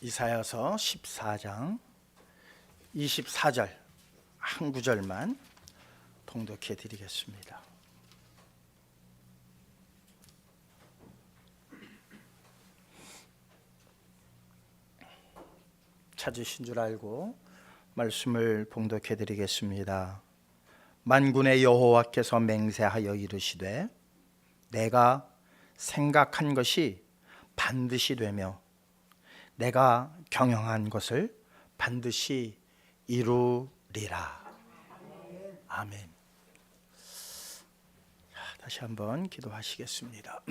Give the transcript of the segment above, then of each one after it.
이사야서 14장 24절 한 구절만 통독해 드리겠습니다. 찾으신 줄 알고 말씀을 봉독해 드리겠습니다. 만군의 여호와께서 맹세하여 이르시되 내가 생각한 것이 반드시 되며 내가 경영한 것을 반드시 이루리라. 아멘. 다시 한번 기도하시겠습니다.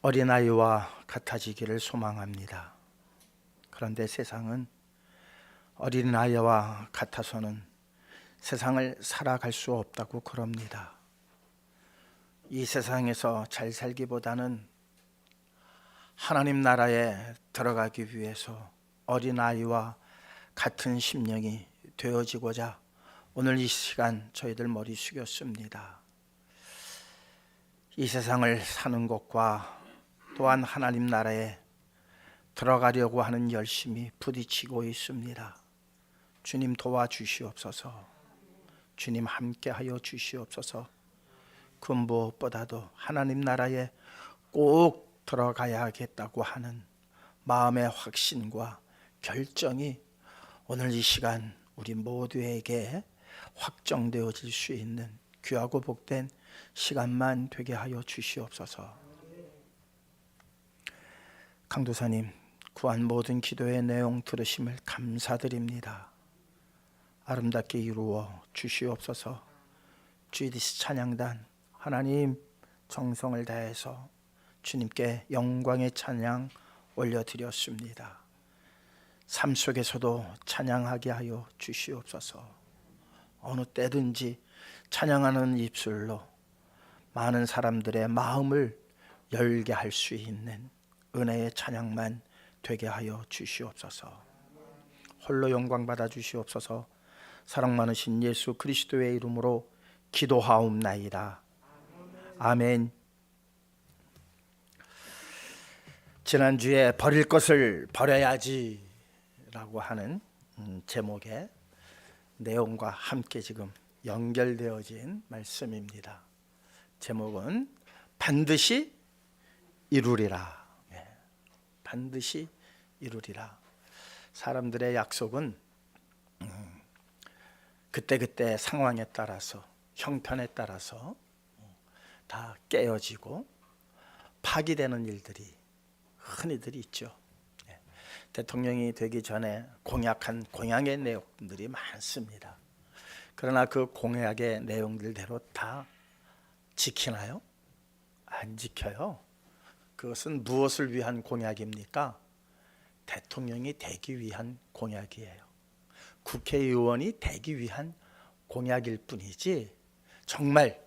어린아이와 같아지기를 소망합니다. 그런데 세상은 어린아이와 같아서는 세상을 살아갈 수 없다고 그럽니다. 이 세상에서 잘 살기보다는 하나님 나라에 들어가기 위해서 어린아이와 같은 심령이 되어지고자 오늘 이 시간 저희들 머리 숙였습니다. 이 세상을 사는 것과 또한 하나님 나라에 들어가려고 하는 열심이 부딪히고 있습니다. 주님 도와주시옵소서. 주님 함께하여 주시옵소서. 그 무엇보다도 하나님 나라에 꼭 들어가야겠다고 하는 마음의 확신과 결정이 오늘 이 시간 우리 모두에게 확정되어질 수 있는 귀하고 복된 시간만 되게 하여 주시옵소서. 강도사님, 구한 모든 기도의 내용 들으심을 감사드립니다. 아름답게 이루어 주시옵소서. GDC 찬양단 하나님 정성을 다해서 주님께 영광의 찬양 올려드렸습니다. 삶 속에서도 찬양하게 하여 주시옵소서. 어느 때든지 찬양하는 입술로 많은 사람들의 마음을 열게 할 수 있는 은혜의 찬양만 되게 하여 주시옵소서. 홀로 영광 받아 주시옵소서. 사랑 많으신 예수 그리스도의 이름으로 기도하옵나이다. 아멘. 지난주에 버릴 것을 버려야지 라고 하는 제목의 내용과 함께 지금 연결되어진 말씀입니다. 제목은 반드시 이루리라. 반드시 이루리라. 사람들의 약속은 그때그때 상황에 따라서 형편에 따라서 다 깨어지고 파기되는 일들이 흔히들 있죠. 대통령이 되기 전에 공약한 공약의 내용들이 많습니다. 그러나 그 공약의 내용들대로 다 지키나요? 안 지켜요. 그것은 무엇을 위한 공약입니까? 대통령이 되기 위한 공약이에요. 국회의원이 되기 위한 공약일 뿐이지 정말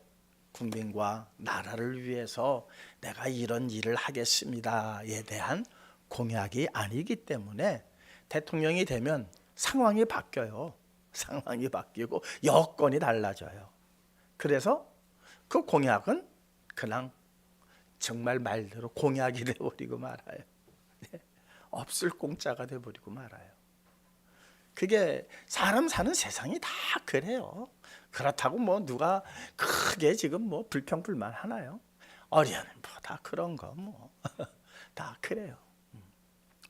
국민과 나라를 위해서 내가 이런 일을 하겠습니다에 대한 공약이 아니기 때문에 대통령이 되면 상황이 바뀌어요. 상황이 바뀌고 여건이 달라져요. 그래서 그 공약은 그냥 정말 말대로 공약이 되어버리고 말아요. 없을 공짜가 되어버리고 말아요. 그게 사람 사는 세상이 다 그래요. 그렇다고 뭐 누가 크게 지금 뭐 불평불만 하나요? 어려운 뭐 다 그런 거 뭐 다 그래요.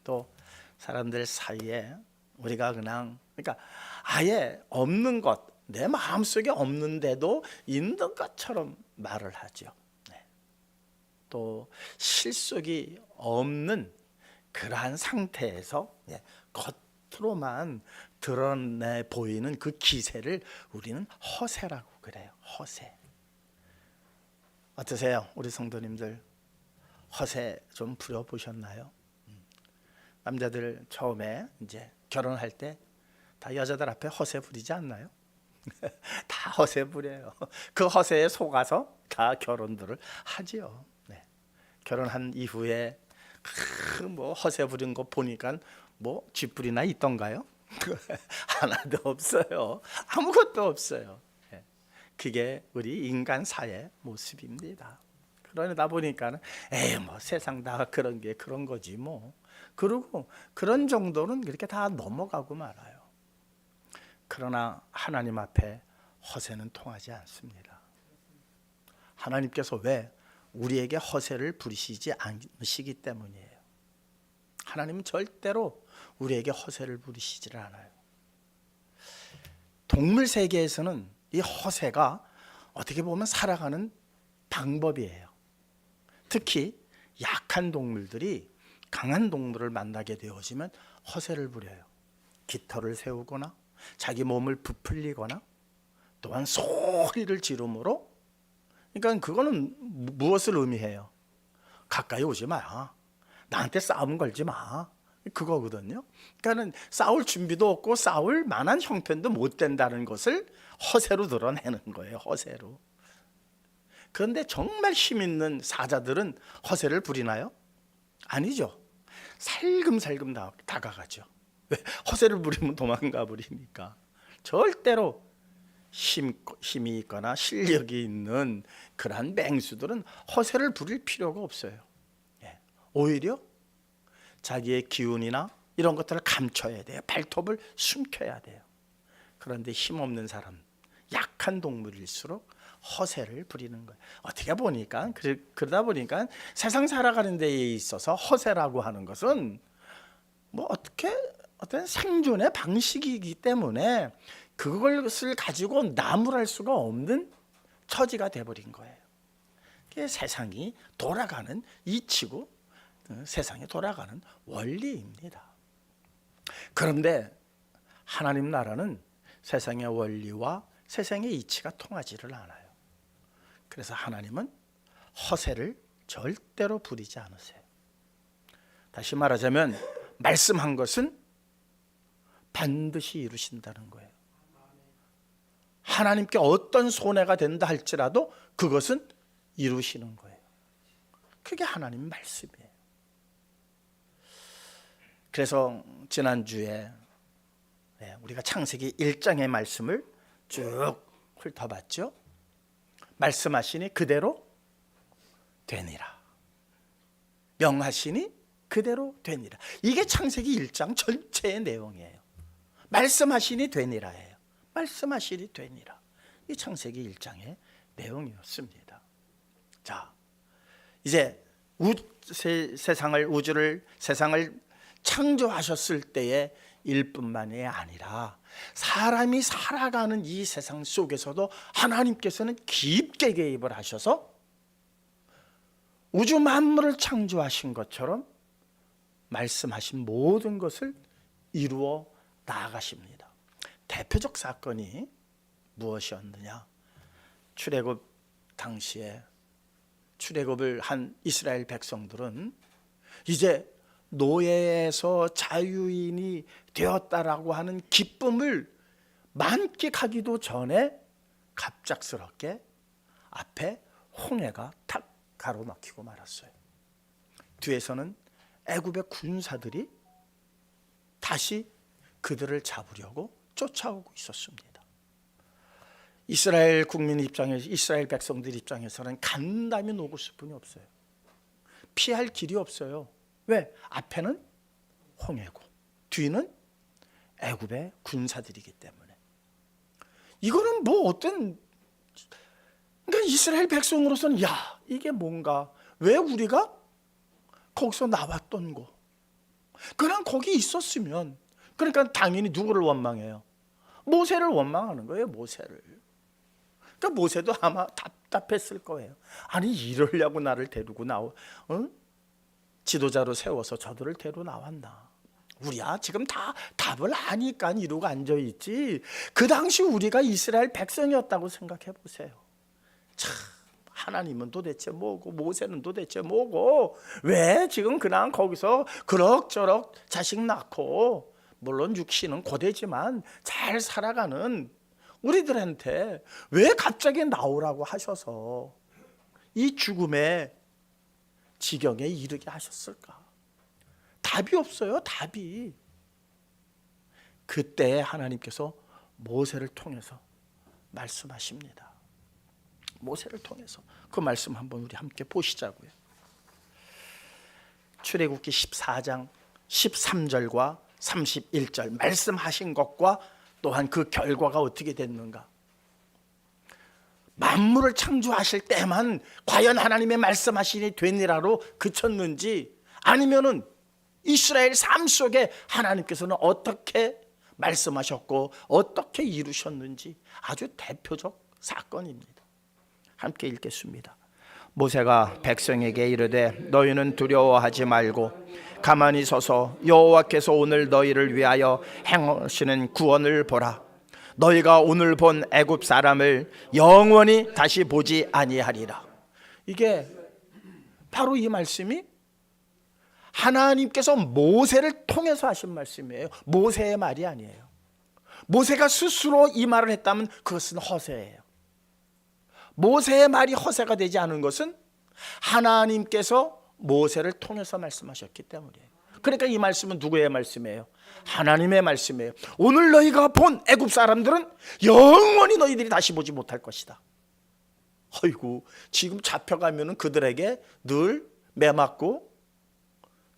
또 사람들 사이에 우리가 그냥 그러니까 아예 없는 것, 내 마음속에 없는데도 있는 것처럼 말을 하죠. 또 실속이 없는 그러한 상태에서 겉으로만 드러내 보이는 그 기세를 우리는 허세라고 그래요. 허세. 어떠세요? 우리 성도님들 허세 좀 부려보셨나요? 남자들 처음에 이제 결혼할 때 다 여자들 앞에 허세 부리지 않나요? 다 허세 부려요. 그 허세에 속아서 다 결혼들을 하지요. 결혼한 이후에 뭐 허세 부린 거 보니까 뭐 쥐뿔이나 있던가요? 하나도 없어요. 아무것도 없어요. 그게 우리 인간 사의 모습입니다. 그러다 보니까는 에이 뭐 세상 다 그런 게 그런 거지 뭐. 그리고 그런 정도는 그렇게 다 넘어가고 말아요. 그러나 하나님 앞에 허세는 통하지 않습니다. 하나님께서 왜 우리에게 허세를 부리시지 않으시기 때문이에요. 하나님은 절대로 우리에게 허세를 부리시지를 않아요. 동물 세계에서는 이 허세가 어떻게 보면 살아가는 방법이에요. 특히 약한 동물들이 강한 동물을 만나게 되어지면 허세를 부려요. 깃털을 세우거나 자기 몸을 부풀리거나 또한 소리를 지름으로, 그러니까 그거는 무엇을 의미해요? 가까이 오지 마, 나한테 싸움 걸지 마, 그거거든요. 그러니까는 싸울 준비도 없고 싸울 만한 형편도 못 된다는 것을 허세로 드러내는 거예요. 허세로. 그런데 정말 힘 있는 사자들은 허세를 부리나요? 아니죠. 살금살금 다가가죠. 왜? 허세를 부리면 도망가 버리니까. 절대로 힘이 있거나 실력이 있는 그러한 맹수들은 허세를 부릴 필요가 없어요. 오히려 자기의 기운이나 이런 것들을 감춰야 돼요. 발톱을 숨겨야 돼요. 그런데 힘없는 사람, 약한 동물일수록 허세를 부리는 거예요. 어떻게 보니까 그러다 보니까 세상 살아가는 데에 있어서 허세라고 하는 것은 뭐 어떤 생존의 방식이기 때문에 그것을 가지고 나무랄 수가 없는 처지가 돼버린 거예요. 그게 세상이 돌아가는 이치고 세상이 돌아가는 원리입니다. 그런데 하나님 나라는 세상의 원리와 세상의 이치가 통하지를 않아요. 그래서 하나님은 허세를 절대로 부리지 않으세요. 다시 말하자면 말씀한 것은 반드시 이루신다는 거예요. 하나님께 어떤 손해가 된다 할지라도 그것은 이루시는 거예요. 그게 하나님 말씀이에요. 그래서 지난주에 우리가 창세기 1장의 말씀을 쭉 훑어봤죠. 말씀하시니 그대로 되니라, 명하시니 그대로 되니라. 이게 창세기 1장 전체의 내용이에요. 말씀하시니 되니라예요. 말씀하시니 되니라. 이 창세기 1장의 내용이었습니다. 자, 이제 세상을 창조하셨을 때의 일뿐만이 아니라 사람이 살아가는 이 세상 속에서도 하나님께서는 깊게 개입을 하셔서 우주 만물을 창조하신 것처럼 말씀하신 모든 것을 이루어 나아가십니다. 대표적 사건이 무엇이었느냐? 출애굽 당시에 출애굽을 한 이스라엘 백성들은 이제 노예에서 자유인이 되었다라고 하는 기쁨을 만끽하기도 전에 갑작스럽게 앞에 홍해가 탁 가로막히고 말았어요. 뒤에서는 애굽의 군사들이 다시 그들을 잡으려고 쫓아오고 있었습니다. 이스라엘 국민 입장에서, 이스라엘 백성들 입장에서는 간담이 녹을 수뿐이 없어요. 피할 길이 없어요. 왜? 앞에는 홍해고 뒤는 애굽의 군사들이기 때문에. 이거는 뭐 어떤, 그러니까 이스라엘 백성으로서는 야, 이게 뭔가, 왜 우리가 거기서 나왔던 거, 그냥 거기 있었으면, 그러니까 당연히 누구를 원망해요? 모세를 원망하는 거예요. 모세를. 그러니까 모세도 아마 답답했을 거예요. 아니 이러려고 나를 데리고 지도자로 세워서 저들을 데리고 나왔나? 우리야 지금 다 답을 아니까 이러고 앉아있지, 그 당시 우리가 이스라엘 백성이었다고 생각해 보세요. 참, 하나님은 도대체 뭐고 모세는 도대체 뭐고, 왜 지금 그냥 거기서 그럭저럭 자식 낳고, 물론 육신은 고되지만 잘 살아가는 우리들한테 왜 갑자기 나오라고 하셔서 이 죽음의 지경에 이르게 하셨을까? 답이 없어요. 답이. 그때 하나님께서 모세를 통해서 말씀하십니다. 모세를 통해서. 그 말씀 한번 우리 함께 보시자고요. 출애굽기 14장 13절과 31절 말씀하신 것과 또한 그 결과가 어떻게 됐는가. 만물을 창조하실 때만 과연 하나님의 말씀하시니 되니라로 그쳤는지, 아니면은 이스라엘 삶 속에 하나님께서는 어떻게 말씀하셨고 어떻게 이루셨는지 아주 대표적 사건입니다. 함께 읽겠습니다. 모세가 백성에게 이르되 너희는 두려워하지 말고 가만히 서서 여호와께서 오늘 너희를 위하여 행하시는 구원을 보라. 너희가 오늘 본 애굽 사람을 영원히 다시 보지 아니하리라. 이게 바로 이 말씀이 하나님께서 모세를 통해서 하신 말씀이에요. 모세의 말이 아니에요. 모세가 스스로 이 말을 했다면 그것은 허세예요. 모세의 말이 허세가 되지 않은 것은 하나님께서 모세를 통해서 말씀하셨기 때문이에요. 그러니까 이 말씀은 누구의 말씀이에요? 하나님의 말씀이에요. 오늘 너희가 본 애굽 사람들은 영원히 너희들이 다시 보지 못할 것이다. 아이고, 지금 잡혀가면 그들에게 늘 매맞고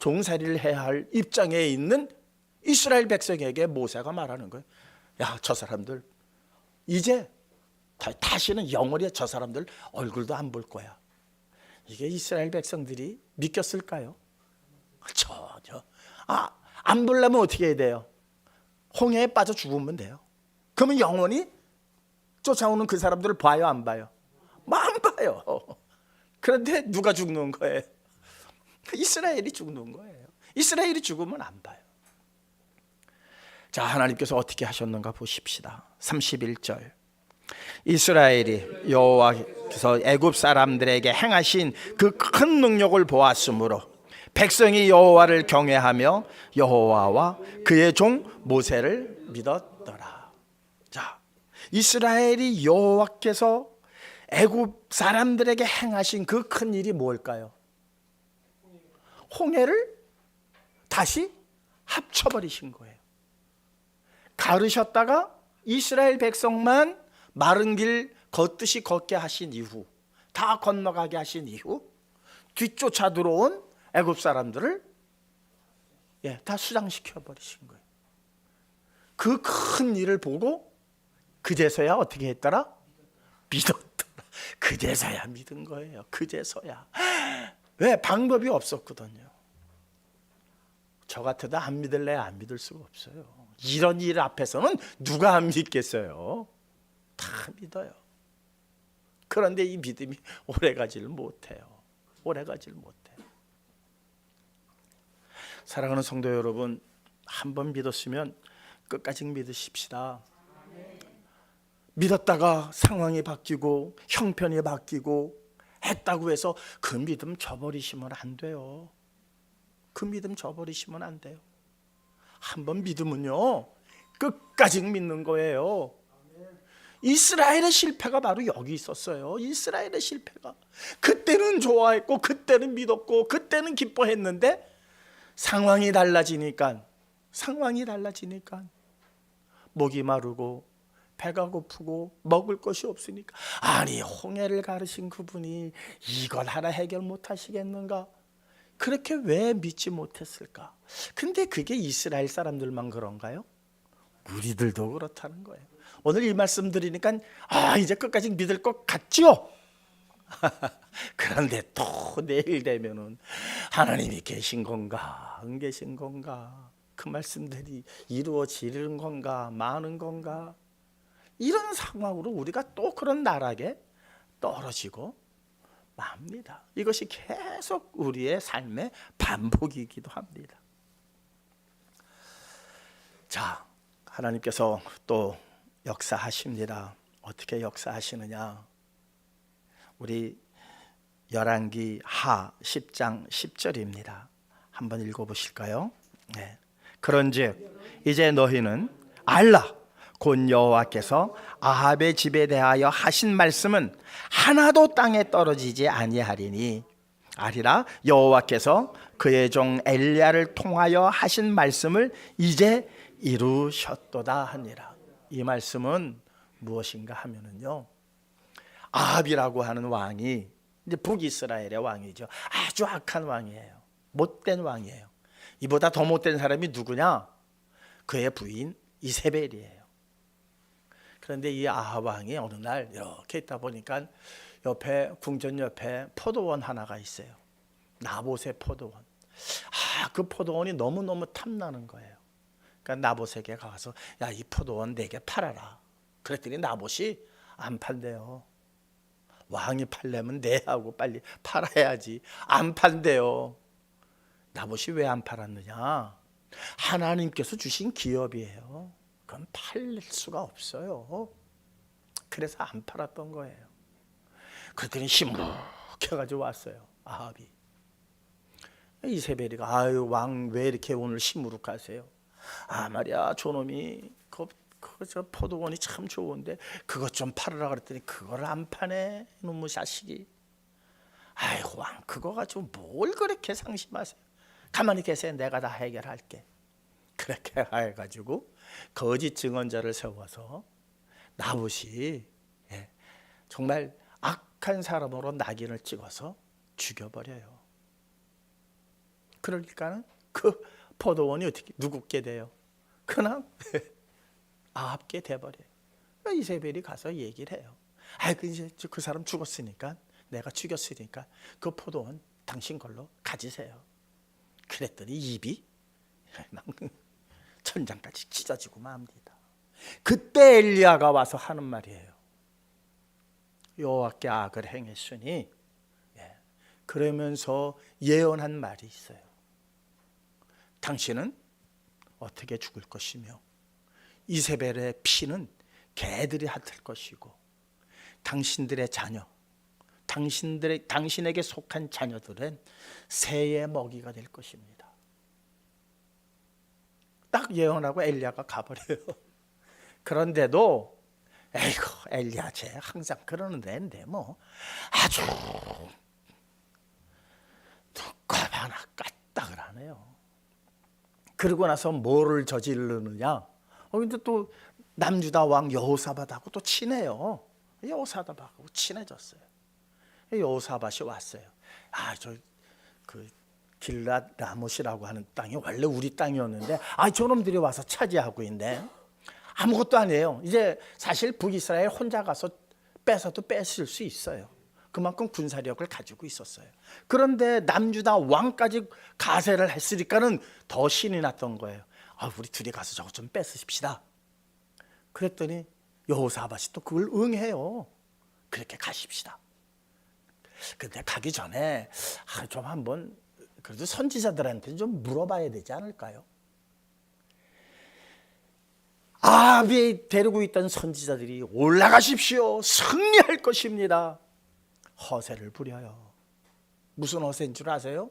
종살이를 해야 할 입장에 있는 이스라엘 백성에게 모세가 말하는 거예요. 야, 저 사람들 이제 다시는 영원히 저 사람들 얼굴도 안 볼 거야. 이게 이스라엘 백성들이 믿겼을까요? 전혀. 안 보려면 어떻게 해야 돼요? 홍해에 빠져 죽으면 돼요. 그러면 영원히 쫓아오는 그 사람들을 봐요, 안 봐요? 안 봐요. 그런데 누가 죽는 거예요? 이스라엘이 죽는 거예요. 이스라엘이 죽으면 안 봐요. 자, 하나님께서 어떻게 하셨는가 보십시다. 31절. 이스라엘이 여호와께서 애굽 사람들에게 행하신 그 큰 능력을 보았으므로 백성이 여호와를 경외하며 여호와와 그의 종 모세를 믿었더라. 자, 이스라엘이 여호와께서 애굽 사람들에게 행하신 그 큰 일이 뭘까요? 홍해를 다시 합쳐버리신 거예요. 가르셨다가 이스라엘 백성만 마른 길 걷듯이 걷게 하신 이후, 다 건너가게 하신 이후, 뒤쫓아 들어온 애굽 사람들을 다 수장시켜 버리신 거예요. 그 큰 일을 보고 그제서야 어떻게 했더라? 믿었더라. 그제서야 믿은 거예요. 그제서야. 왜? 방법이 없었거든요. 저 같아도 안 믿을래? 안 믿을 수가 없어요. 이런 일 앞에서는 누가 안 믿겠어요? 다 믿어요. 그런데 이 믿음이 오래가지를 못해요. 오래가지를 못해요. 사랑하는 성도 여러분, 한번 믿었으면 끝까지 믿으십시다. 믿었다가 상황이 바뀌고 형편이 바뀌고 했다고 해서 그 믿음 저버리시면 안 돼요. 그 믿음 저버리시면 안 돼요. 한번 믿으면요 끝까지 믿는 거예요. 이스라엘의 실패가 바로 여기 있었어요. 이스라엘의 실패가 그때는 좋아했고 그때는 믿었고 그때는 기뻐했는데 상황이 달라지니까 목이 마르고 배가 고프고 먹을 것이 없으니까, 아니 홍해를 가르신 그분이 이걸 하나 해결 못 하시겠는가? 그렇게 왜 믿지 못했을까? 근데 그게 이스라엘 사람들만 그런가요? 우리들도 그렇다는 거예요. 오늘 이 말씀 드리니까 이제 끝까지 믿을 것 같지요? 그런데 또 내일 되면은 하나님이 계신 건가 안 계신 건가, 그 말씀들이 이루어지는 건가 마는 건가, 이런 상황으로 우리가 또 그런 나락에 떨어지고 맙니다. 이것이 계속 우리의 삶의 반복이기도 합니다. 자, 하나님께서 또 역사하십니다. 어떻게 역사하시느냐? 우리 열왕기 하 10장 10절입니다. 한번 읽어보실까요? 네. 그런즉 이제 너희는 알라, 곧 여호와께서 아합의 집에 대하여 하신 말씀은 하나도 땅에 떨어지지 아니하리니 아리라. 여호와께서 그의 종 엘리야를 통하여 하신 말씀을 이제 이루셨도다 하니라. 이 말씀은 무엇인가 하면은요, 아합이라고 하는 왕이 이제 북이스라엘의 왕이죠. 아주 악한 왕이에요. 못된 왕이에요. 이보다 더 못된 사람이 누구냐? 그의 부인 이세벨이에요. 그런데 이 아합 왕이 어느 날 이렇게 있다 보니까 옆에 궁전 옆에 포도원 하나가 있어요. 나봇의 포도원. 그 포도원이 너무너무 탐나는 거예요. 그러니까 나봇에게 가서 야, 이 포도원 내게 팔아라. 그랬더니 나봇이 안 판대요. 왕이 팔려면 내하고 빨리 팔아야지. 안 판대요. 나봇이 왜 안 팔았느냐? 하나님께서 주신 기업이에요. 그건 팔릴 수가 없어요. 그래서 안 팔았던 거예요. 그랬더니 시무룩해가지고 왔어요. 아합이. 이세벨이가 아유 왕 왜 이렇게 오늘 시무룩하세요? 말이야 저놈이 저 포도원이 참 좋은데 그것 좀 팔으라 그랬더니 그걸 안 파네 이놈의 자식이. 아이고 왕 그거 가지고 뭘 그렇게 상심하세요? 가만히 계세요. 내가 다 해결할게. 그렇게 해가지고 거짓 증언자를 세워서 나봇이 정말 악한 사람으로 낙인을 찍어서 죽여버려요. 그러니까는 그 포도원이 어떻게 누구께 돼요? 그냥 아합게 돼버려요. 이세벨이 가서 얘기를 해요. 이제 그 사람 죽었으니까 내가 죽였으니까 그 포도원 당신 걸로 가지세요. 그랬더니 입이 천장까지 찢어지고 맙니다. 그때 엘리야가 와서 하는 말이에요. 여호와께 악을 행했으니 그러면서 예언한 말이 있어요. 당신은 어떻게 죽을 것이며 이세벨의 피는 개들이 핥을 것이고 당신들의 자녀, 당신에게 속한 자녀들은 새의 먹이가 될 것입니다. 딱 예언하고 엘리야가 가버려요. 그런데도 에이구 엘리야 쟤 항상 그러는 데인데 뭐 아주 과하나 까딱을 하네요. 그러고 나서 뭐를 저지르느냐? 근데 또 남유다 왕 여호사밧하고 또 친해요. 여호사밧하고 친해졌어요. 여호사밧이 왔어요. 저 그 길랏 라못이라고 하는 땅이 원래 우리 땅이었는데 저놈들이 와서 차지하고 있네. 아무것도 아니에요. 이제 사실 북이스라엘 혼자 가서 뺏어도 뺏을 수 있어요. 그만큼 군사력을 가지고 있었어요. 그런데 남유다 왕까지 가세를 했으니까는 더 신이 났던 거예요. 우리 둘이 가서 저거 좀 뺏으십시다. 그랬더니 여호사밧이 또 그걸 응해요. 그렇게 가십시다. 근데 가기 전에 좀 한번 그래도 선지자들한테 좀 물어봐야 되지 않을까요? 아합이 데리고 있던 선지자들이 올라가십시오. 승리할 것입니다. 허세를 부려요. 무슨 허세인 줄 아세요?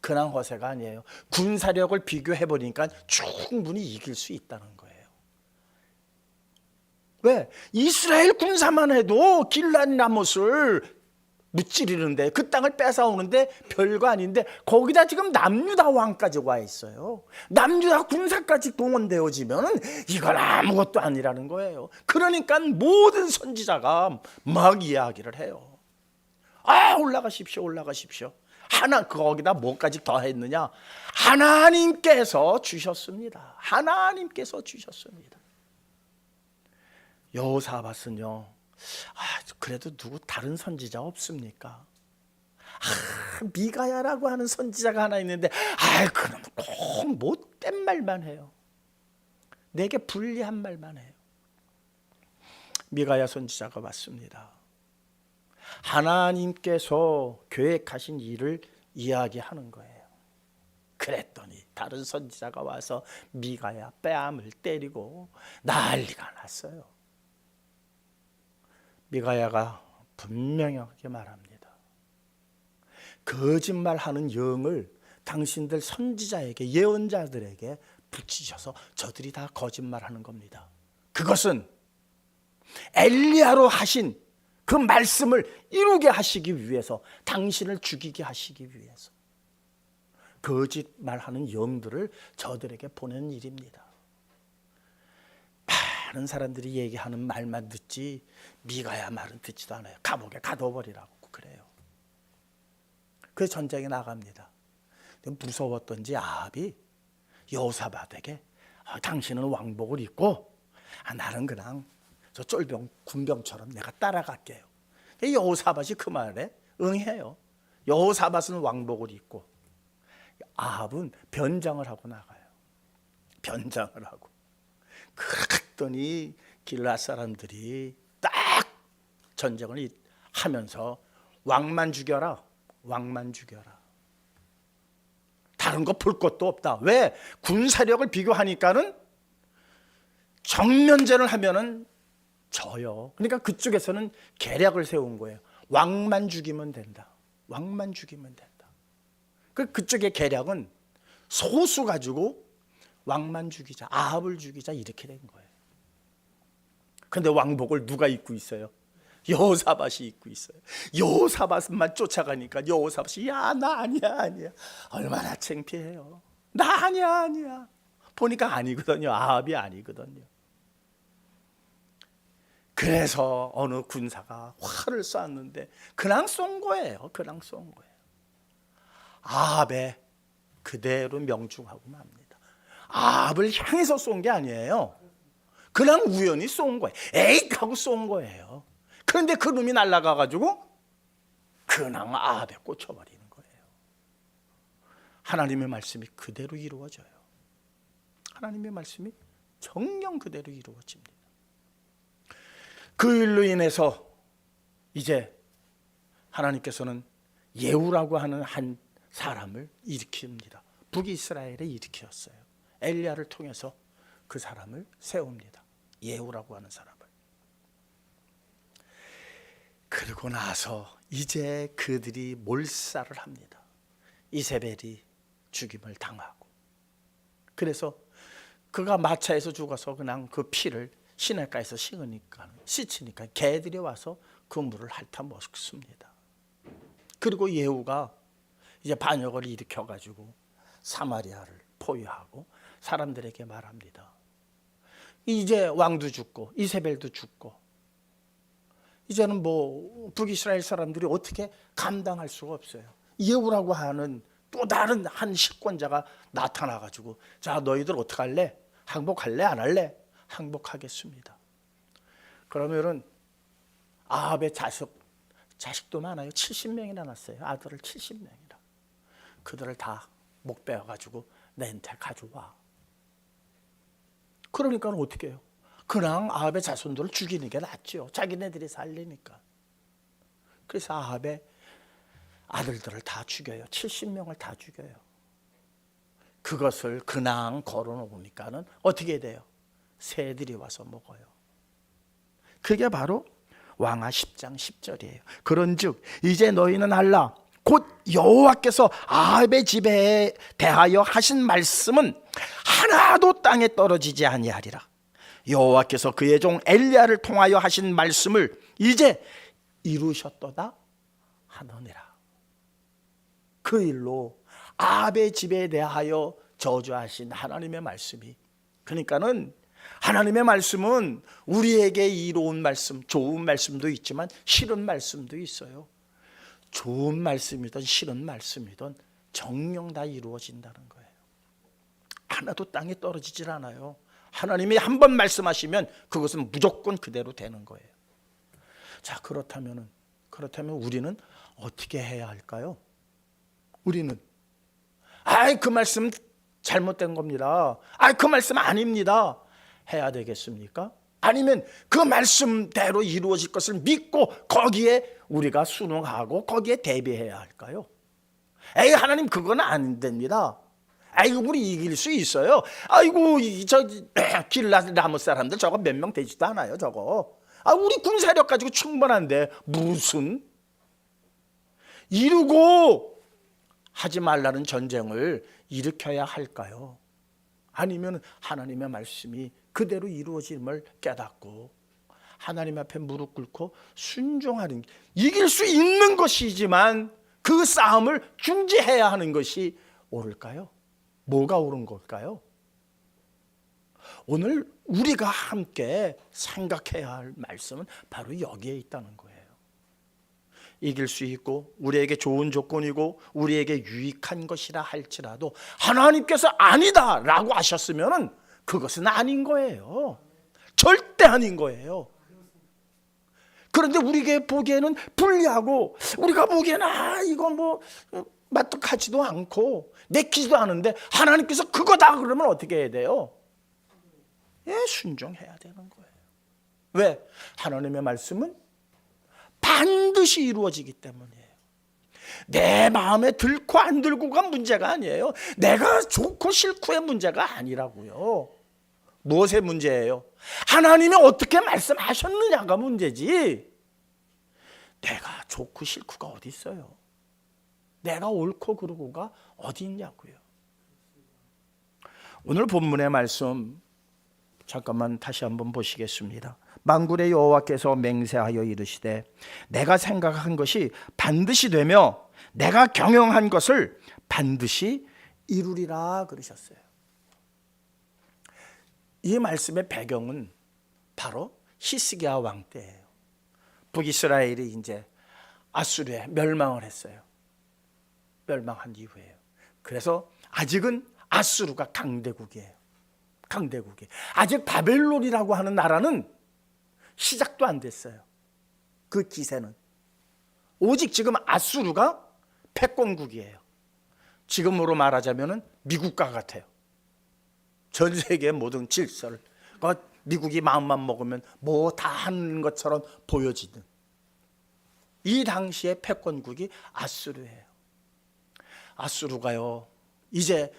그냥 허세가 아니에요. 군사력을 비교해 보니까 충분히 이길 수 있다는 거예요. 왜? 이스라엘 군사만 해도 길랏 라못을 무찌르는데 그 땅을 뺏어오는데 별거 아닌데 거기다 지금 남유다 왕까지 와 있어요. 남유다 군사까지 동원되어지면 이건 아무것도 아니라는 거예요. 그러니까 모든 선지자가 막 이야기를 해요. 올라가십시오, 올라가십시오. 거기다 뭐까지 더했느냐? 하나님께서 주셨습니다. 하나님께서 주셨습니다. 여호사밧은요. 그래도 누구 다른 선지자 없습니까? 미가야라고 하는 선지자가 하나 있는데 그럼 꼭 못된 말만 해요. 내게 불리한 말만 해요. 미가야 선지자가 왔습니다. 하나님께서 계획하신 일을 이야기하는 거예요. 그랬더니 다른 선지자가 와서 미가야 뺨을 때리고 난리가 났어요. 미가야가 분명하게 말합니다. 거짓말하는 영을 당신들 선지자에게 예언자들에게 붙이셔서 저들이 다 거짓말하는 겁니다. 그것은 엘리야로 하신 그 말씀을 이루게 하시기 위해서, 당신을 죽이게 하시기 위해서 거짓말하는 영들을 저들에게 보낸 일입니다. 다른 사람들이 얘기하는 말만 듣지 미가야 말은 듣지도 않아요. 감옥에 가둬버리라고 그래요. 그래서 전쟁에 나갑니다. 무서웠던지 아합이 여호사밧에게 당신은 왕복을 입고 나는 그냥 저 쫄병 군병처럼 내가 따라갈게요. 여호사밧이 그 말에 응해요. 여호사밧은 왕복을 입고 아합은 변장을 하고 나가요. 변장을 하고. 그랬더니 길앗 사람들이 딱 전쟁을 하면서 왕만 죽여라, 왕만 죽여라. 다른 거 볼 것도 없다. 왜? 군사력을 비교하니까는 정면전을 하면은 져요. 그러니까 그쪽에서는 계략을 세운 거예요. 왕만 죽이면 된다. 왕만 죽이면 된다. 그쪽의 계략은 소수 가지고 왕만 죽이자, 아합을 죽이자 이렇게 된 거예요. 그런데 왕복을 누가 입고 있어요? 여호사밧이 입고 있어요. 여호사밧만 쫓아가니까 여호사밧이 야, 나 아니야. 얼마나 창피해요. 나 아니야. 보니까 아니거든요. 아합이 아니거든요. 그래서 어느 군사가 활을 쐈는데 그냥 쏜 거예요. 그냥 쏜 거예요. 아합에 그대로 명중하고 맙니다. 아합을 향해서 쏜 게 아니에요. 그냥 우연히 쏜 거예요. 에잇 하고 쏜 거예요. 그런데 그 놈이 날아가가지고 그냥 아합에 꽂혀버리는 거예요. 하나님의 말씀이 그대로 이루어져요. 하나님의 말씀이 정녕 그대로 이루어집니다. 그 일로 인해서 이제 하나님께서는 예후라고 하는 한 사람을 일으킵니다. 북이스라엘에 일으켰어요. 엘리야를 통해서 그 사람을 세웁니다. 예후라고 하는 사람을. 그러고 나서 이제 그들이 몰살을 합니다. 이세벨이 죽임을 당하고. 그래서 그가 마차에서 죽어서 그냥 그 피를 시냇가에서 씻으니까 개들이 와서 그 물을 핥아 먹습니다. 그리고 예후가 이제 반역을 일으켜가지고 사마리아를 포위하고 사람들에게 말합니다. 이제 왕도 죽고 이세벨도 죽고 이제는 뭐 북이스라엘 사람들이 어떻게 감당할 수가 없어요. 예후라고 하는 또 다른 한 식권자가 나타나가지고 자, 너희들 어떡할래? 항복할래? 안 할래? 항복하겠습니다. 그러면은 아합의 자식도 많아요. 70명이나 났어요. 아들을 70명이나. 그들을 다 목 베어가지고 내한테 가져와. 그러니까 어떻게 해요? 그냥 아합의 자손들을 죽이는 게 낫죠. 자기네들이 살리니까. 그래서 아합의 아들들을 다 죽여요. 70명을 다 죽여요. 그것을 그냥 걸어놓으니까는 어떻게 돼요? 새들이 와서 먹어요. 그게 바로 왕하 10장 10절이에요. 그런즉 이제 너희는 알라. 곧 여호와께서 아합의 집에 대하여 하신 말씀은 하나도 땅에 떨어지지 아니하리라. 여호와께서 그의 종 엘리야를 통하여 하신 말씀을 이제 이루셨도다 하느니라. 그 일로 아합의 집에 대하여 저주하신 하나님의 말씀이, 그러니까는 하나님의 말씀은 우리에게 이로운 말씀, 좋은 말씀도 있지만 싫은 말씀도 있어요. 좋은 말씀이든 싫은 말씀이든 정령 다 이루어진다는 거예요. 하나도 땅에 떨어지질 않아요. 하나님이 한 번 말씀하시면 그것은 무조건 그대로 되는 거예요. 자, 그렇다면 우리는 어떻게 해야 할까요? 우리는 그 말씀 잘못된 겁니다. 그 말씀 아닙니다. 해야 되겠습니까? 아니면 그 말씀대로 이루어질 것을 믿고 거기에 우리가 순응하고 거기에 대비해야 할까요? 하나님 그건 안 됩니다. 우리 이길 수 있어요. 저 길앗 라모 사람들 저거 몇 명 되지도 않아요. 저거. 우리 군사력 가지고 충분한데 무슨 이루고 하지 말라는 전쟁을 일으켜야 할까요? 아니면 하나님의 말씀이 그대로 이루어짐을 깨닫고 하나님 앞에 무릎 꿇고 순종하는, 이길 수 있는 것이지만 그 싸움을 중지해야 하는 것이 옳을까요? 뭐가 옳은 걸까요? 오늘 우리가 함께 생각해야 할 말씀은 바로 여기에 있다는 거예요. 이길 수 있고 우리에게 좋은 조건이고 우리에게 유익한 것이라 할지라도 하나님께서 아니다 라고 하셨으면 그것은 아닌 거예요. 절대 아닌 거예요. 그런데 우리가 보기에는 불리하고 우리가 보기에는 이거 뭐 마땅하지도 않고 내키지도 않은데 하나님께서 그거다 그러면 어떻게 해야 돼요? 순종해야 되는 거예요. 왜? 하나님의 말씀은 반드시 이루어지기 때문이에요. 내 마음에 들고 안 들고가 문제가 아니에요. 내가 좋고 싫고의 문제가 아니라고요. 무엇의 문제예요? 하나님이 어떻게 말씀하셨느냐가 문제지. 내가 좋고 싫고가 어디 있어요? 내가 옳고 그르고가 어디 있냐고요. 오늘 본문의 말씀 잠깐만 다시 한번 보시겠습니다. 만군의 여호와께서 맹세하여 이르시되 내가 생각한 것이 반드시 되며 내가 경영한 것을 반드시 이루리라 그러셨어요. 이 말씀의 배경은 바로 히스기야 왕 때예요. 북이스라엘이 이제 아수르에 멸망을 했어요. 멸망한 이후에요. 그래서 아직은 아수르가 강대국이에요. 강대국이 아직 바벨론이라고 하는 나라는 시작도 안 됐어요. 그 기세는 오직 지금 아수르가 패권국이에요. 지금으로 말하자면 미국과 같아요. 전 세계의 모든 질서를 미국이 마음만 먹으면 뭐 다 하는 것처럼 보여지는 이 당시의 패권국이 아수르예요. 아수르가요 이제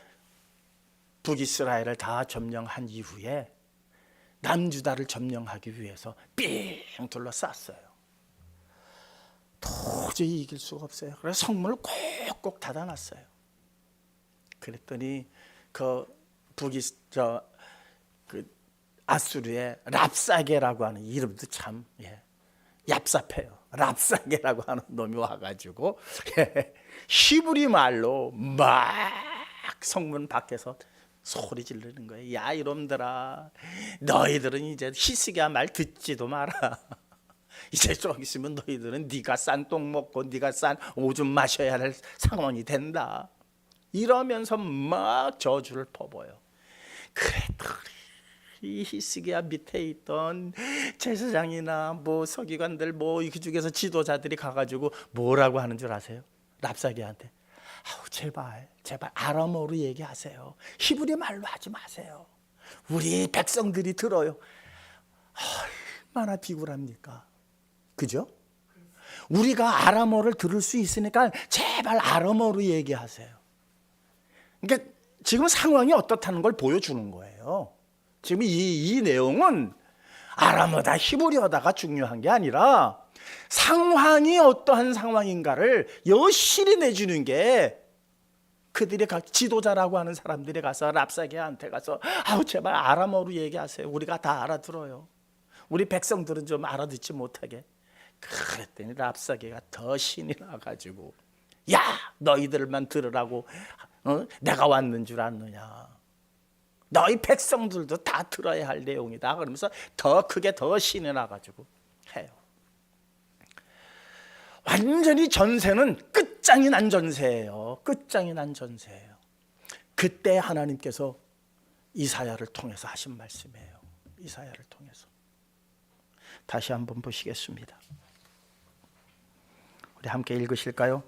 북이스라엘을 다 점령한 이후에 남유다를 점령하기 위해서 삥 둘러쌌어요. 도저히 이길 수가 없어요. 그래서 성문을 꼭꼭 닫아놨어요. 그랬더니 그 아수르의 랍사게라고 하는 이름도 참 얍삽해요. 랍사게라고 하는 놈이 와가지고 히브리 말로 막 성문 밖에서 소리 지르는 거예요. 야 이놈들아, 너희들은 이제 히스기야 말 듣지도 마라. 이제 좀 있으면 너희들은 네가 싼 똥 먹고 네가 싼 오줌 마셔야 할 상황이 된다. 이러면서 막 저주를 퍼부어요. 그랬더니 이 히스기야 밑에 있던 제사장이나 뭐 서기관들 뭐 그 중에서 지도자들이 가가지고 뭐라고 하는 줄 아세요? 랍사게한테 제발 아람어로 얘기하세요. 히브리 말로 하지 마세요. 우리 백성들이 들어요. 얼마나 비굴합니까? 그죠? 우리가 아람어를 들을 수 있으니까 제발 아람어로 얘기하세요. 그러니까 지금 상황이 어떻다는 걸 보여주는 거예요. 지금 이 내용은 아람어다 히브리어다가 중요한 게 아니라 상황이 어떠한 상황인가를 여실히 내주는 게 그들이 지도자라고 하는 사람들이 가서 랍사게한테 가서 제발 아람어로 얘기하세요. 우리가 다 알아들어요. 우리 백성들은 좀 알아듣지 못하게. 그랬더니 랍사게가 더 신이 나가지고 야 너희들만 들으라고 내가 왔는 줄 아느냐. 너희 백성들도 다 들어야 할 내용이다. 그러면서 더 크게 더 신이 나가지고 해요. 완전히 전세는 끝장이 난 전세예요. 끝장이 난 전세예요. 그때 하나님께서 이사야를 통해서 하신 말씀이에요. 이사야를 통해서. 다시 한번 보시겠습니다. 우리 함께 읽으실까요?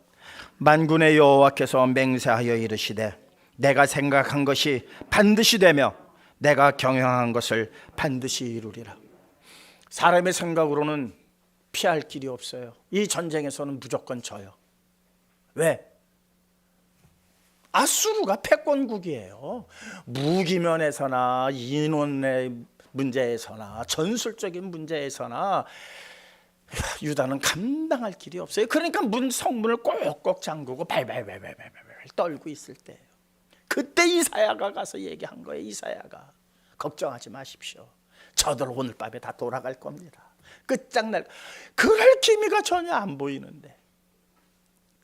만군의 여호와께서 맹세하여 이르시되 내가 생각한 것이 반드시 되며 내가 경영한 것을 반드시 이루리라. 사람의 생각으로는 피할 길이 없어요. 이 전쟁에서는 무조건 져요. 왜? 아수르가 패권국이에요. 무기면에서나 인원의 문제에서나 전술적인 문제에서나 유다는 감당할 길이 없어요. 그러니까 성문을 꼭꼭 잠그고 발발발발발 떨고 있을 때예요. 그때 이사야가 가서 얘기한 거예요. 이사야가 걱정하지 마십시오. 저들 오늘 밤에 다 돌아갈 겁니다. 끝장날 그럴 기미가 전혀 안 보이는데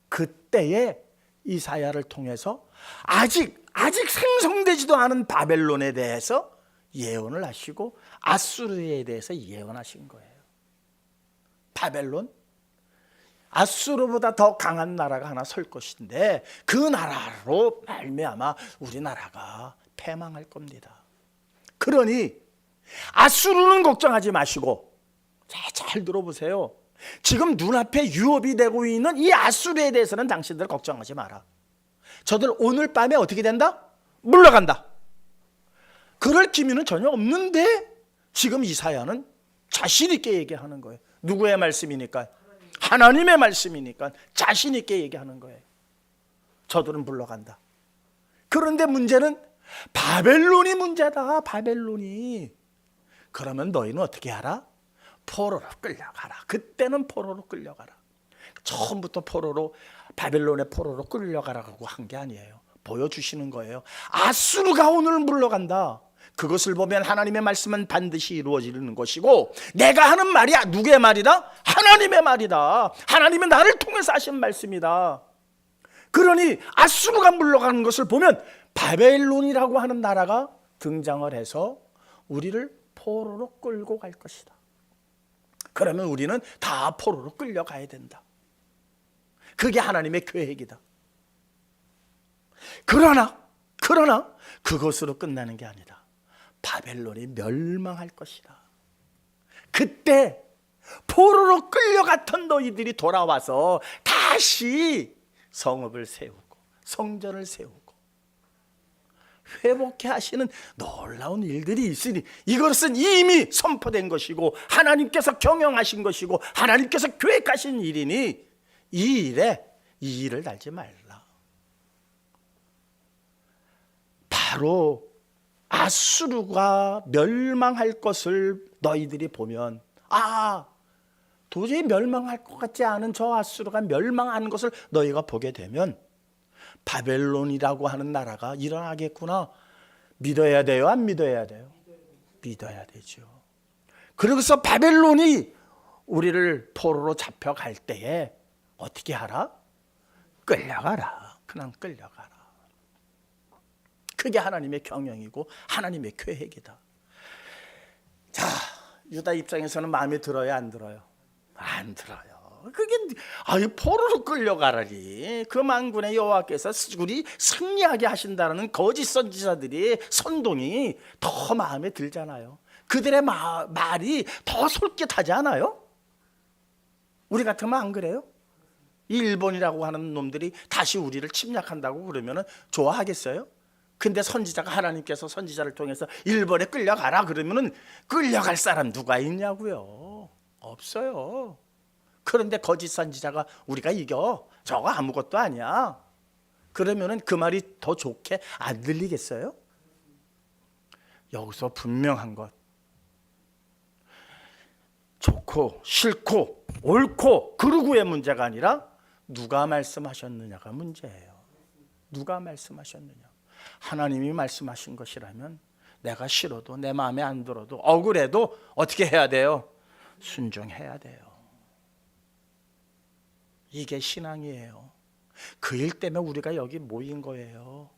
그때에 이사야를 통해서 아직 생성되지도 않은 바벨론에 대해서 예언을 하시고 아수르에 대해서 예언하신 거예요. 바벨론, 아수르보다 더 강한 나라가 하나 설 것인데 그 나라로 말미암아 우리나라가 패망할 겁니다. 그러니 아수르는 걱정하지 마시고 잘 들어보세요. 지금 눈앞에 유업이 되고 있는 이 아수르에 대해서는 당신들 걱정하지 마라. 저들 오늘 밤에 어떻게 된다? 물러간다. 그럴 기미는 전혀 없는데 지금 이사야는 자신 있게 얘기하는 거예요. 누구의 말씀이니까? 하나님의 말씀이니까 자신 있게 얘기하는 거예요. 저들은 물러간다. 그런데 문제는 바벨론이 문제다. 바벨론이. 그러면 너희는 어떻게 하라? 포로로 끌려가라. 그때는 포로로 끌려가라. 처음부터 포로로, 바벨론의 포로로 끌려가라고 한 게 아니에요. 보여주시는 거예요. 아수르가 오늘 물러간다. 그것을 보면 하나님의 말씀은 반드시 이루어지는 것이고 내가 하는 말이야. 누구의 말이다? 하나님의 말이다. 하나님은 나를 통해서 하신 말씀이다. 그러니 아수르가 물러가는 것을 보면 바벨론이라고 하는 나라가 등장을 해서 우리를 포로로 끌고 갈 것이다. 그러면 우리는 다 포로로 끌려가야 된다. 그게 하나님의 계획이다. 그러나 그것으로 끝나는 게 아니다. 바벨론이 멸망할 것이다. 그때 포로로 끌려갔던 너희들이 돌아와서 다시 성읍을 세우고 성전을 세우고 회복해 하시는 놀라운 일들이 있으니 이것은 이미 선포된 것이고 하나님께서 경영하신 것이고 하나님께서 계획하신 일이니 이 일을 달지 말라. 바로 아수르가 멸망할 것을 너희들이 보면 도저히 멸망할 것 같지 않은 저 아수르가 멸망하는 것을 너희가 보게 되면 바벨론이라고 하는 나라가 일어나겠구나. 믿어야 돼요? 안 믿어야 돼요? 믿어야 되죠. 그래서 바벨론이 우리를 포로로 잡혀갈 때에 어떻게 하라? 끌려가라. 그냥 끌려가라. 그게 하나님의 경영이고 하나님의 계획이다. 자, 유다 입장에서는 마음에 들어요? 안 들어요? 안 들어요. 그게 포로로 끌려가라니. 그 만군의 여호와께서 우리 승리하게 하신다는 거짓 선지자들이 선동이 더 마음에 들잖아요. 그들의 말이 더 솔깃하지 않아요? 우리 같으면 안 그래요? 이 일본이라고 하는 놈들이 다시 우리를 침략한다고 그러면 좋아하겠어요? 근데 선지자가 하나님께서 선지자를 통해서 일본에 끌려가라 그러면 끌려갈 사람 누가 있냐고요? 없어요. 그런데 거짓 선지자가 우리가 이겨, 저거 아무것도 아니야, 그러면 그 말이 더 좋게 안 들리겠어요? 여기서 분명한 것, 좋고 싫고 옳고 그르고의 문제가 아니라 누가 말씀하셨느냐가 문제예요. 누가 말씀하셨느냐. 하나님이 말씀하신 것이라면 내가 싫어도 내 마음에 안 들어도 억울해도 어떻게 해야 돼요? 순종해야 돼요. 이게 신앙이에요. 그 일 때문에 우리가 여기 모인 거예요.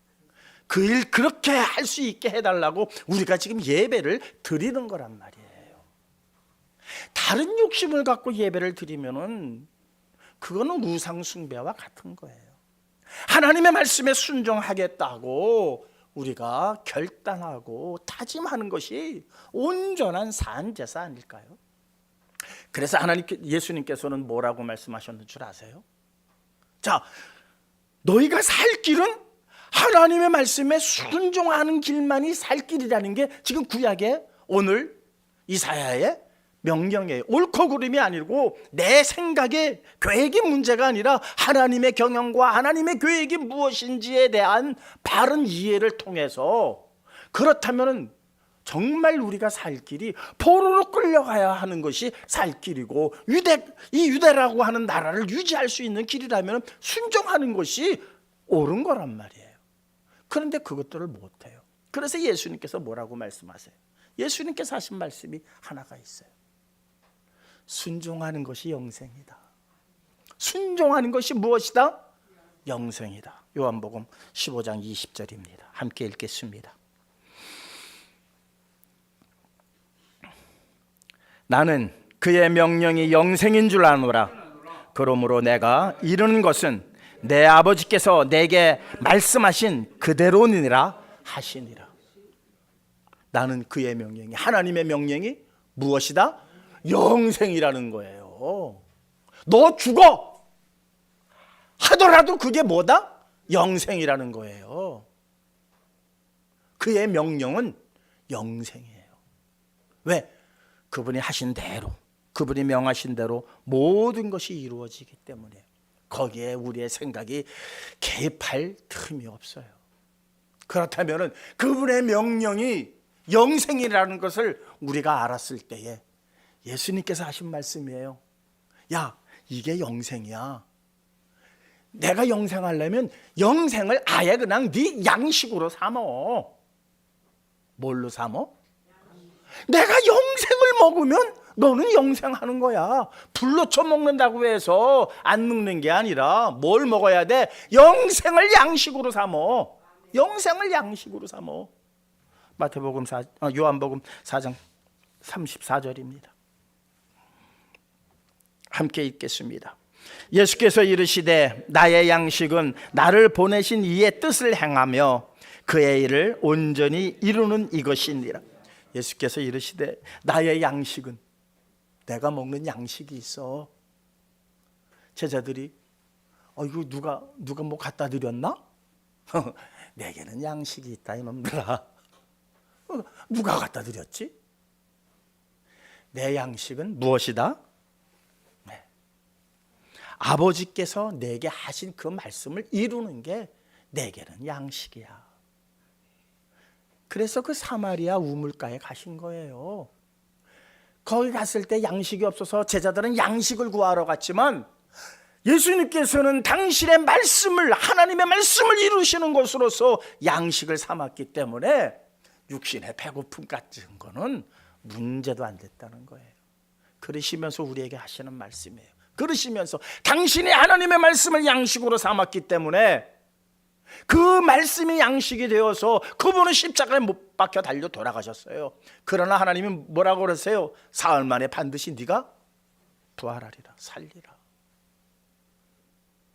그 일 그렇게 할 수 있게 해달라고 우리가 지금 예배를 드리는 거란 말이에요. 다른 욕심을 갖고 예배를 드리면은 그거는 우상 숭배와 같은 거예요. 하나님의 말씀에 순종하겠다고 우리가 결단하고 다짐하는 것이 온전한 산제사 아닐까요? 그래서 예수님께서는 뭐라고 말씀하셨는 줄 아세요? 자, 너희가 살 길은 하나님의 말씀에 순종하는 길만이 살 길이라는 게 지금 구약의 오늘 이사야의 명령이에요. 옳고 그름이 아니고 내 생각의 계획이 문제가 아니라 하나님의 경영과 하나님의 계획이 무엇인지에 대한 바른 이해를 통해서, 그렇다면 정말 우리가 살 길이 포로로 끌려가야 하는 것이 살 길이고 이 유대라고 하는 나라를 유지할 수 있는 길이라면 순종하는 것이 옳은 거란 말이에요. 그런데 그것들을 못해요. 그래서 예수님께서 뭐라고 말씀하세요? 예수님께서 하신 말씀이 하나가 있어요. 순종하는 것이 영생이다. 순종하는 것이 무엇이다? 영생이다. 요한복음 15장 20절입니다. 함께 읽겠습니다. 나는 그의 명령이 영생인 줄 아노라. 그러므로 내가 이르는 것은 내 아버지께서 내게 말씀하신 그대로니라 하시니라. 나는 그의 명령이, 하나님의 명령이 무엇이다? 영생이라는 거예요. 너 죽어 하더라도 그게 뭐다? 영생이라는 거예요. 그의 명령은 영생이에요. 왜? 그분이 하신 대로, 그분이 명하신 대로 모든 것이 이루어지기 때문에 거기에 우리의 생각이 개입할 틈이 없어요. 그렇다면 그분의 명령이 영생이라는 것을 우리가 알았을 때에 예수님께서 하신 말씀이에요. 야, 이게 영생이야. 내가 영생하려면 영생을 아예 그냥 네 양식으로 삼어. 뭘로 삼어? 내가 영생을 먹으면 너는 영생하는 거야. 불로 쳐먹는다고 해서 안 먹는 게 아니라 뭘 먹어야 돼? 영생을 양식으로 삼어. 영생을 양식으로 삼어. 요한복음 4장 34절입니다. 함께 읽겠습니다. 예수께서 이르시되 나의 양식은 나를 보내신 이의 뜻을 행하며 그의 일을 온전히 이루는 이것이니라. 예수께서 이르시되 나의 양식은, 내가 먹는 양식이 있어. 제자들이 이거 누가 뭐 갖다 드렸나? 내게는 양식이 있다 이놈들아. 누가 갖다 드렸지? 내 양식은 무엇이다? 네. 아버지께서 내게 하신 그 말씀을 이루는 게 내게는 양식이야. 그래서 그 사마리아 우물가에 가신 거예요. 거기 갔을 때 양식이 없어서 제자들은 양식을 구하러 갔지만 예수님께서는 당신의 말씀을, 하나님의 말씀을 이루시는 것으로서 양식을 삼았기 때문에 육신의 배고픔 같은 거는 문제도 안 됐다는 거예요. 그러시면서 우리에게 하시는 말씀이에요. 그러시면서 당신이 하나님의 말씀을 양식으로 삼았기 때문에 그 말씀이 양식이 되어서 그분은 십자가에 못 박혀 달려 돌아가셨어요. 그러나 하나님이 뭐라고 그러세요? 사흘 만에 반드시 네가 부활하리라.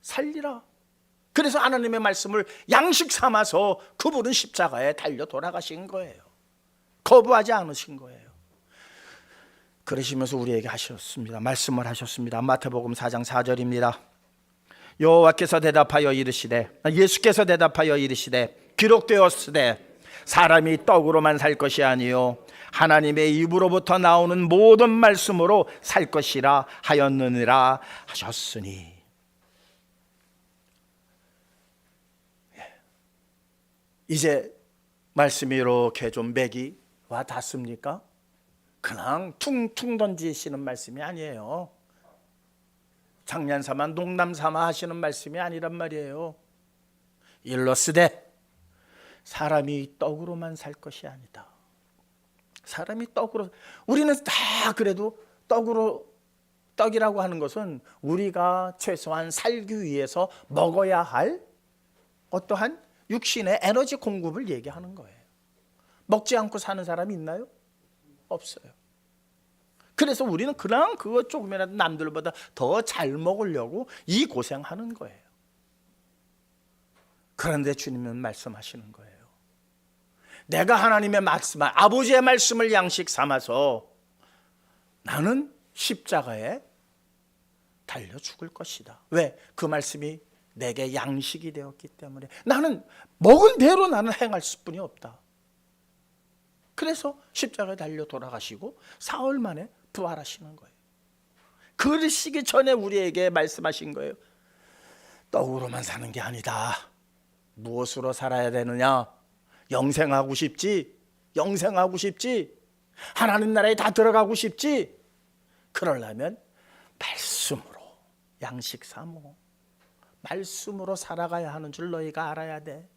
살리라. 그래서 하나님의 말씀을 양식 삼아서 그분은 십자가에 달려 돌아가신 거예요. 거부하지 않으신 거예요. 그러시면서 우리에게 하셨습니다. 말씀을 하셨습니다. 마태복음 4장 4절입니다. 여호와께서 대답하여 이르시되, 예수께서 대답하여 이르시되 기록되었으되 사람이 떡으로만 살 것이 아니요 하나님의 입으로부터 나오는 모든 말씀으로 살 것이라 하였느니라 하셨으니. 이제 말씀이 이렇게 좀 맥이 와 닿습니까? 그냥 퉁퉁 던지시는 말씀이 아니에요. 장난삼아 농담삼아 하시는 말씀이 아니란 말이에요. 일러스되 사람이 떡으로만 살 것이 아니다. 사람이 떡으로, 우리는 다 그래도 떡이라고 하는 것은 우리가 최소한 살기 위해서 먹어야 할 어떠한 육신의 에너지 공급을 얘기하는 거예요. 먹지 않고 사는 사람이 있나요? 없어요. 그래서 우리는 그냥 그거 조금이라도 남들보다 더 잘 먹으려고 이 고생하는 거예요. 그런데 주님은 말씀하시는 거예요. 내가 하나님의 말씀, 아버지의 말씀을 양식 삼아서 나는 십자가에 달려 죽을 것이다. 왜? 그 말씀이 내게 양식이 되었기 때문에 나는 먹은 대로 나는 행할 수뿐이 없다. 그래서 십자가에 달려 돌아가시고 사흘 만에 부활하시는 거예요. 그러시기 전에 우리에게 말씀하신 거예요. 떡으로만 사는 게 아니다. 무엇으로 살아야 되느냐? 영생하고 싶지? 하나님 나라에 다 들어가고 싶지? 그러려면 말씀으로 양식 삼어. 말씀으로 살아가야 하는 줄 너희가 알아야 돼.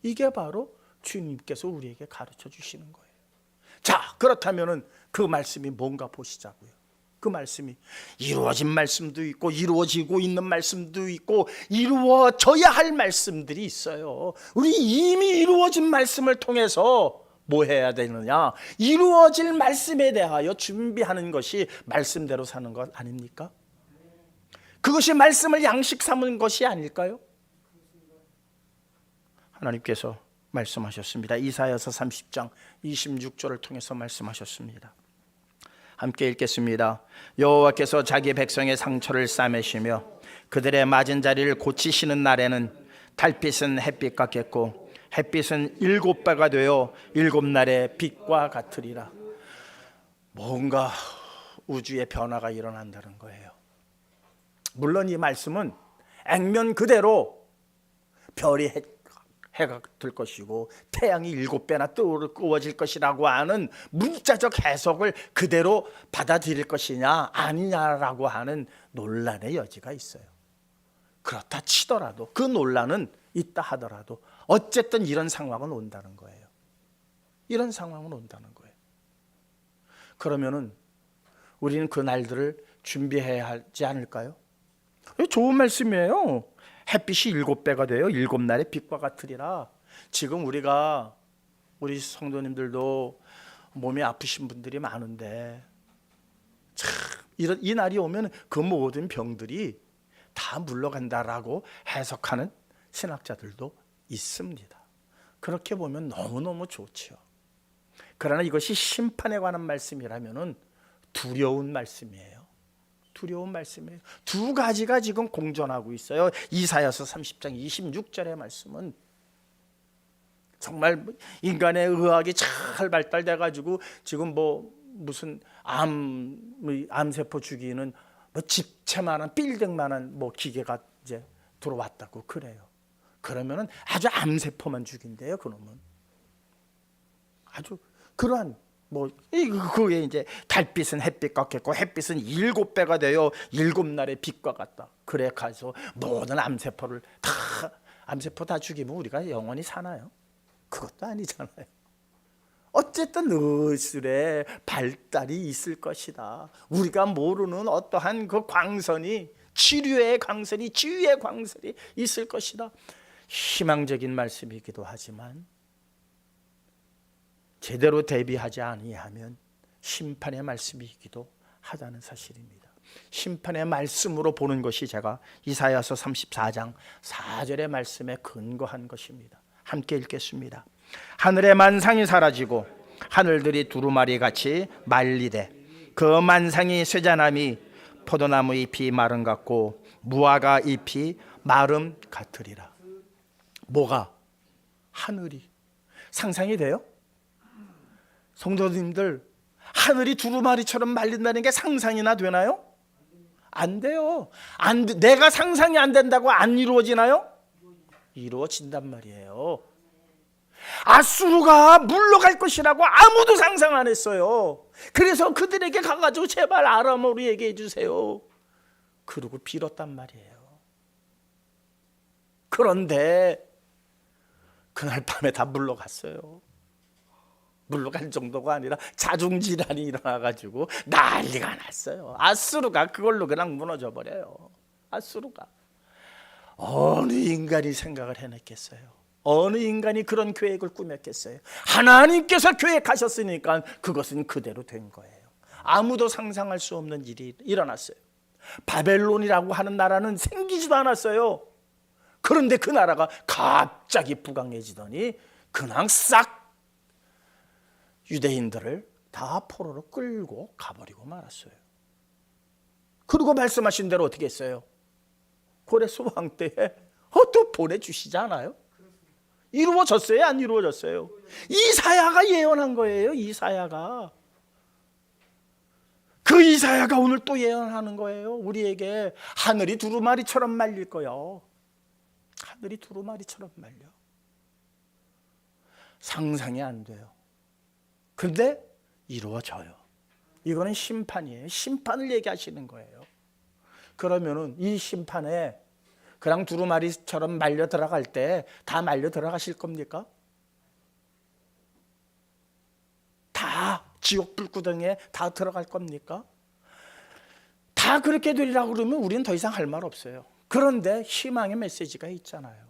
이게 바로 주님께서 우리에게 가르쳐 주시는 거예요. 자, 그렇다면은 그 말씀이 뭔가 보시자고요. 그 말씀이 이루어진 말씀도 있고 이루어지고 있는 말씀도 있고 이루어져야 할 말씀들이 있어요. 우리 이미 이루어진 말씀을 통해서 뭐 해야 되느냐? 이루어질 말씀에 대하여 준비하는 것이 말씀대로 사는 것 아닙니까? 그것이 말씀을 양식 삼은 것이 아닐까요? 하나님께서 말씀하셨습니다. 이사야서 30장 26절을 통해서 말씀하셨습니다. 함께 읽겠습니다. 여호와께서 자기 백성의 상처를 싸매시며 그들의 맞은 자리를 고치시는 날에는 달빛은 햇빛 같겠고 햇빛은 7배가 되어 7날의 빛과 같으리라. 뭔가 우주의 변화가 일어난다는 거예요. 물론 이 말씀은 액면 그대로 별이 해가 될 것이고 태양이 7배나 뜨거워질 것이라고 하는 문자적 해석을 그대로 받아들일 것이냐 아니냐라고 하는 논란의 여지가 있어요. 그렇다 치더라도 그 논란은 있다 하더라도 어쨌든 이런 상황은 온다는 거예요. 이런 상황은 온다는 거예요. 그러면은 우리는 그 날들을 준비해야 하지 않을까요? 좋은 말씀이에요. 햇빛이 7배가 돼요. 7날의 빛과 같으리라. 지금 우리 성도님들도 몸이 아프신 분들이 많은데 참 이 날이 오면 그 모든 병들이 다 물러간다라고 해석하는 신학자들도 있습니다. 그렇게 보면 너무너무 좋지요. 그러나 이것이 심판에 관한 말씀이라면은 두려운 말씀이에요. 두려운 말씀이에요. 두 가지가 지금 공존하고 있어요. 이사야서 30장 26절의 말씀은 정말 인간의 의학이 잘 발달돼 가지고 지금 무슨 암세포 죽이는 집채만한 빌딩만한 기계가 이제 들어왔다고 그래요. 그러면은 아주 암세포만 죽인대요. 그놈은 아주 그러한 그게 이제 달빛은 햇빛 같겠고 햇빛은 7배가 되어 7날의 빛과 같다. 그래 가서 모든 암세포 다 죽이면 우리가 영원히 사나요? 그것도 아니잖아요. 어쨌든 의술의 발달이 있을 것이다. 우리가 모르는 어떠한 그 광선이 치료의 광선이 치유의 광선이 있을 것이다. 희망적인 말씀이기도 하지만 제대로 대비하지 아니하면 심판의 말씀이기도 하다는 사실입니다. 심판의 말씀으로 보는 것이 제가 이사야서 34장 4절의 말씀에 근거한 것입니다. 함께 읽겠습니다. 하늘의 만상이 사라지고 하늘들이 두루마리 같이 말리되 그 만상이 쇠자나미 포도나무 잎이 마름 같고 무화과 잎이 마름 같으리라. 뭐가? 하늘이 상상이 돼요? 성도님들, 하늘이 두루마리처럼 말린다는 게 상상이나 되나요? 안 돼요. 내가 상상이 안 된다고 안 이루어지나요? 이루어진단 말이에요. 아수르가 물러갈 것이라고 아무도 상상 안 했어요. 그래서 그들에게 가가지고 제발 아람어로 얘기해 주세요. 그러고 빌었단 말이에요. 그런데 그날 밤에 다 물러갔어요. 물러갈 정도가 아니라 자중질환이 일어나가지고 난리가 났어요. 아수르가 그걸로 그냥 무너져 버려요. 아수르가. 어느 인간이 생각을 해냈겠어요? 어느 인간이 그런 계획을 꾸몄겠어요? 하나님께서 계획하셨으니까 그것은 그대로 된 거예요. 아무도 상상할 수 없는 일이 일어났어요. 바벨론이라고 하는 나라는 생기지도 않았어요. 그런데 그 나라가 갑자기 부강해지더니 그냥 싹 유대인들을 다 포로로 끌고 가버리고 말았어요. 그리고 말씀하신 대로 어떻게 했어요? 고레스 왕 때에 또 보내주시잖아요. 이루어졌어요? 안 이루어졌어요? 이사야가 예언한 거예요. 이사야가. 그 이사야가 오늘 또 예언하는 거예요. 우리에게 하늘이 두루마리처럼 말릴 거요. 하늘이 두루마리처럼 말려. 상상이 안 돼요. 근데 이루어져요. 이거는 심판이에요. 심판을 얘기하시는 거예요. 그러면은 이 심판에 그냥 두루마리처럼 말려 들어갈 때 다 말려 들어가실 겁니까? 다 지옥 불구덩이에 다 들어갈 겁니까? 다 그렇게 되리라고 그러면 우리는 더 이상 할 말 없어요. 그런데 희망의 메시지가 있잖아요.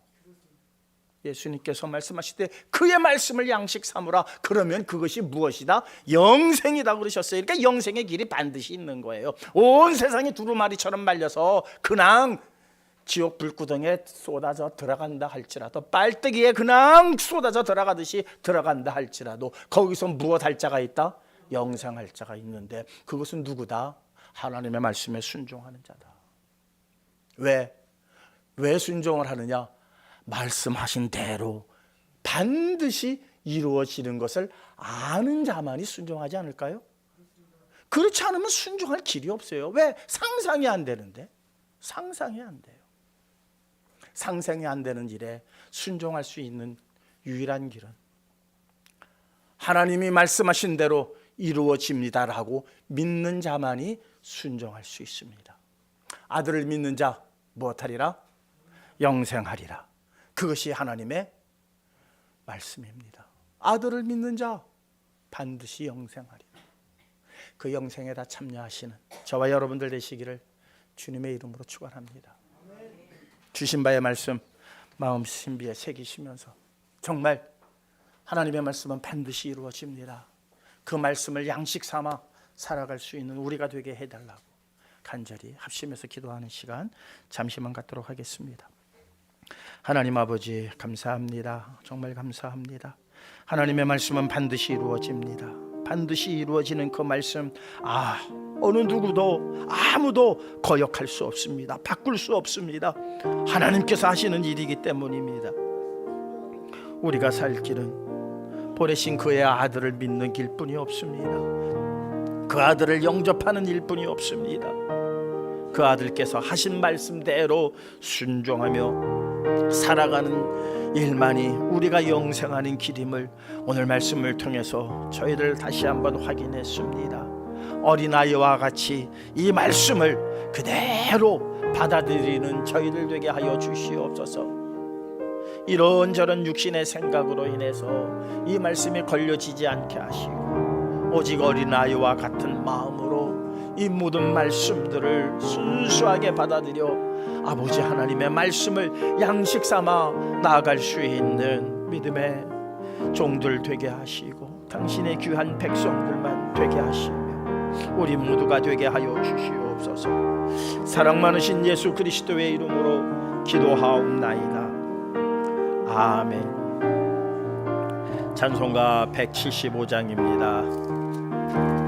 예수님께서 말씀하실 때 그의 말씀을 양식 삼으라. 그러면 그것이 무엇이다? 영생이다 그러셨어요. 그러니까 영생의 길이 반드시 있는 거예요. 온 세상이 두루마리처럼 말려서 그냥 지옥 불구덩이에 쏟아져 들어간다 할지라도, 빨대기에 그냥 쏟아져 들어가듯이 들어간다 할지라도 거기서 무엇 할 자가 있다? 영생할 자가 있는데, 그것은 누구다? 하나님의 말씀에 순종하는 자다. 왜 순종을 하느냐? 말씀하신 대로 반드시 이루어지는 것을 아는 자만이 순종하지 않을까요? 그렇지 않으면 순종할 길이 없어요. 왜? 상상이 안 되는데. 상상이 안 돼요. 상상이 안 되는 일에 순종할 수 있는 유일한 길은 하나님이 말씀하신 대로 이루어집니다라고 믿는 자만이 순종할 수 있습니다. 아들을 믿는 자 무엇하리라? 영생하리라. 그것이 하나님의 말씀입니다. 아들을 믿는 자 반드시 영생하리라. 그 영생에 다 참여하시는 저와 여러분들 되시기를 주님의 이름으로 축원합니다. 주신 바의 말씀 마음 신비에 새기시면서 정말 하나님의 말씀은 반드시 이루어집니다. 그 말씀을 양식 삼아 살아갈 수 있는 우리가 되게 해달라고 간절히 합심해서 기도하는 시간 잠시만 갖도록 하겠습니다. 하나님 아버지 감사합니다. 정말 감사합니다. 하나님의 말씀은 반드시 이루어집니다. 반드시 이루어지는 그 말씀, 어느 누구도 아무도 거역할 수 없습니다. 바꿀 수 없습니다. 하나님께서 하시는 일이기 때문입니다. 우리가 살 길은 보내신 그의 아들을 믿는 길뿐이 없습니다. 그 아들을 영접하는 일뿐이 없습니다. 그 아들께서 하신 말씀대로 순종하며 살아가는 일만이 우리가 영생하는 길임을 오늘 말씀을 통해서 저희들 다시 한번 확인했습니다. 어린아이와 같이 이 말씀을 그대로 받아들이는 저희들 되게 하여 주시옵소서. 이런저런 육신의 생각으로 인해서 이 말씀이 걸려지지 않게 하시고 오직 어린아이와 같은 마음으로 이 모든 말씀들을 순수하게 받아들여 아버지 하나님의 말씀을 양식 삼아 나아갈 수 있는 믿음의 종들 되게 하시고 당신의 귀한 백성들만 되게 하시며 우리 모두가 되게 하여 주시옵소서. 사랑 많으신 예수 그리스도의 이름으로 기도하옵나이다. 아멘. 찬송가 175장입니다.